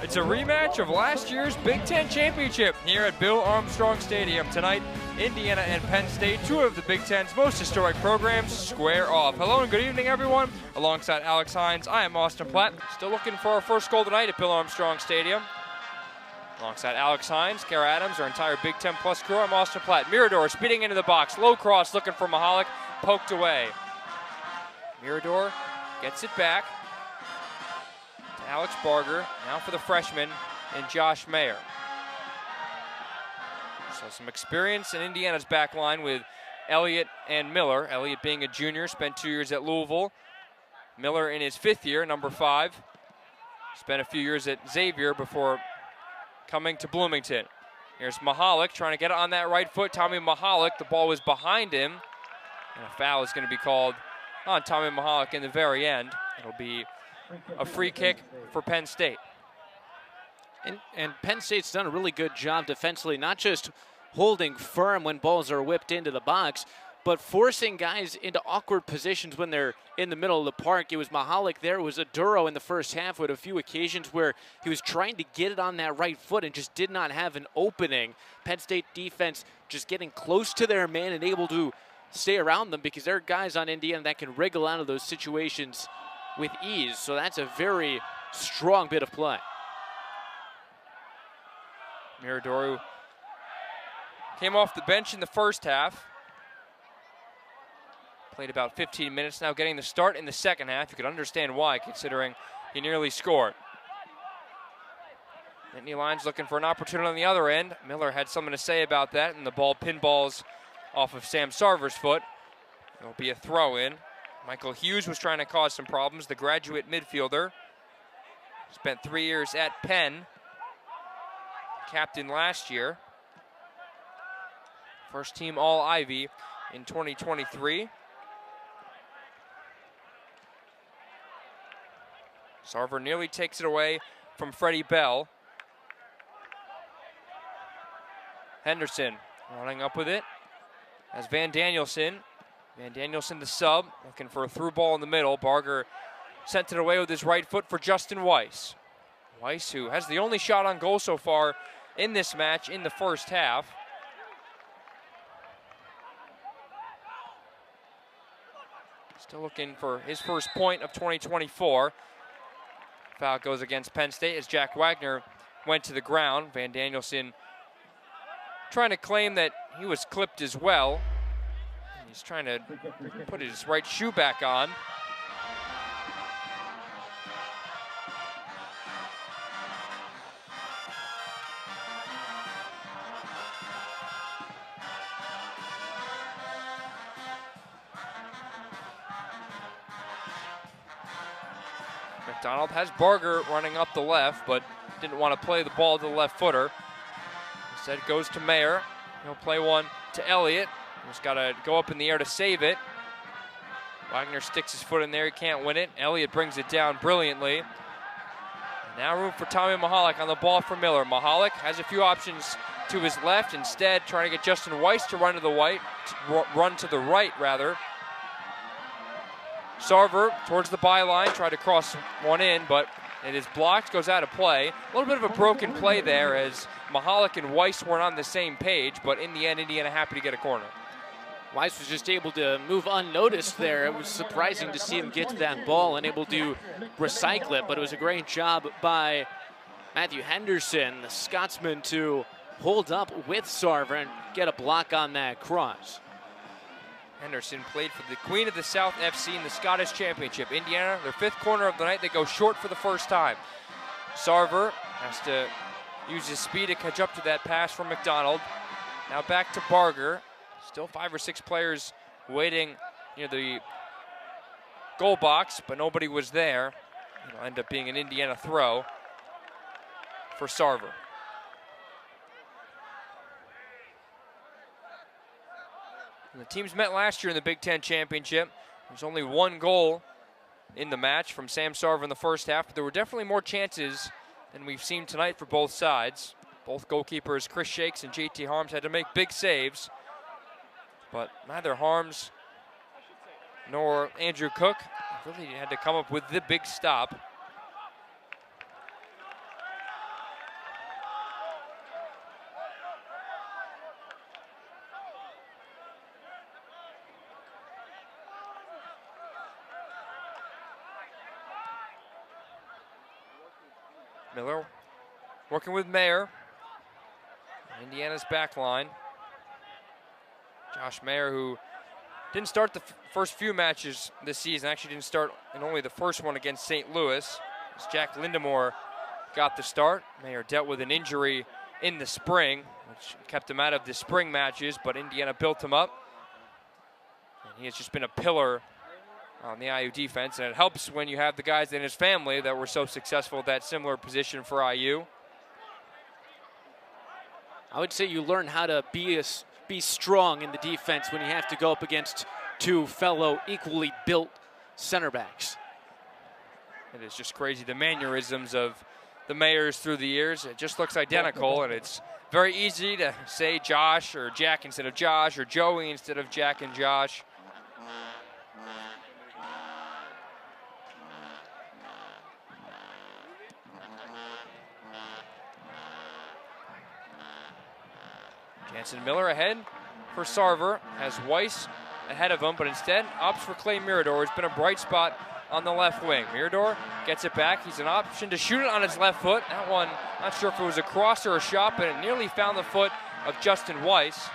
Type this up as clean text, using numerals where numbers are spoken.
It's a rematch of last year's Big Ten championship here at Bill Armstrong Stadium. Tonight, Indiana and Penn State, two of the Big Ten's most historic programs, square off. Hello and good evening, everyone. Alongside Alex Hines, I am Austin Platt. Still looking for our first goal tonight at Bill Armstrong Stadium. Alongside Alex Hines, Kara Adams, our entire Big Ten Plus crew, I'm Austin Platt. Mirador speeding into the box, low cross looking for Mahalik, poked away. Mirador gets it back to Alex Barger, now for the freshman and Josh Mayer. So some experience in Indiana's back line with Elliott and Miller. Elliott being a junior, spent 2 years at Louisville. Miller in his 5th year, number 5. Spent a few years at Xavier before coming to Bloomington. Here's Mahalik trying to get it on that right foot. Tommy Mahalik, the ball was behind him. And a foul is going to be called on Tommy Mahalik in the very end. It'll be a free kick for Penn State. And Penn State's done a really good job defensively, not just holding firm when balls are whipped into the box, but forcing guys into awkward positions when they're in the middle of the park. It was Mahalik there. It was Aduro in the first half with a few occasions where he was trying to get it on that right foot and just did not have an opening. Penn State defense just getting close to their man and able to stay around them because there are guys on Indiana that can wriggle out of those situations with ease. So that's a very strong bit of play. Mirador came off the bench in the first half. Played about 15 minutes now, getting the start in the second half. You could understand why, considering he nearly scored. Nittany Lions looking for an opportunity on the other end. Miller had something to say about that, and the ball pinballs off of Sam Sarver's foot. It'll be a throw-in. Michael Hughes was trying to cause some problems, the graduate midfielder. Spent 3 years at Penn. Captain last year. First team All-Ivy in 2023. Sarver nearly takes it away from Freddie Bell. Henderson running up with it as Van Danielson. Van Danielson the sub, looking for a through ball in the middle. Barger sent it away with his right foot for Justin Weiss. Weiss, who has the only shot on goal so far in this match in the first half. Still looking for his first point of 2024. Foul goes against Penn State as Jack Wagner went to the ground. Van Danielson trying to claim that he was clipped as well. He's trying to put his right shoe back on. McDonald has Barger running up the left, but didn't want to play the ball to the left footer. Instead goes to Mayer. He'll play one to Elliott. He's got to go up in the air to save it. Wagner sticks his foot in there. He can't win it. Elliott brings it down brilliantly. Now room for Tommy Mahalik on the ball for Miller. Mahalik has a few options to his left. Instead, trying to get Justin Weiss to run to the right. Sarver towards the byline, tried to cross one in, but it is blocked, goes out of play. A little bit of a broken play there as Mahalik and Weiss weren't on the same page, but in the end, Indiana happy to get a corner. Weiss was just able to move unnoticed there. It was surprising to see him get to that ball and able to recycle it, but it was a great job by Matthew Henderson, the Scotsman, to hold up with Sarver and get a block on that cross. Henderson played for the Queen of the South FC in the Scottish Championship. Indiana, their 5th corner of the night, they go short for the first time. Sarver has to use his speed to catch up to that pass from McDonald. Now back to Barger. Still 5 or 6 players waiting near the goal box, but nobody was there. It'll end up being an Indiana throw for Sarver. And the teams met last year in the Big Ten Championship. There's only 1 goal in the match from Sam Sarver in the first half, but there were definitely more chances than we've seen tonight for both sides. Both goalkeepers, Chris Shakes and JT Harms, had to make big saves, but neither Harms nor Andrew Cook really had to come up with the big stop. Miller working with Mayer. Indiana's back line. Josh Mayer, who didn't start the first few matches this season, actually didn't start in only the first one against St. Louis, as Jack Lindemore got the start. Mayer dealt with an injury in the spring, which kept him out of the spring matches, but Indiana built him up. And he has just been a pillar on the IU defense, and it helps when you have the guys in his family that were so successful at that similar position for IU. I would say you learn how to be strong in the defense when you have to go up against two fellow equally built center backs. It is just crazy, the mannerisms of the Mayers through the years. It just looks identical, and it's very easy to say Josh or Jack instead of Josh, or Joey instead of Jack and Josh. Jansen Miller ahead for Sarver, has Weiss ahead of him, but instead opts for Clay Mirador, who's been a bright spot on the left wing. Mirador gets it back. He's an option to shoot it on his left foot. That one, not sure if it was a cross or a shot, but it nearly found the foot of Justin Weiss.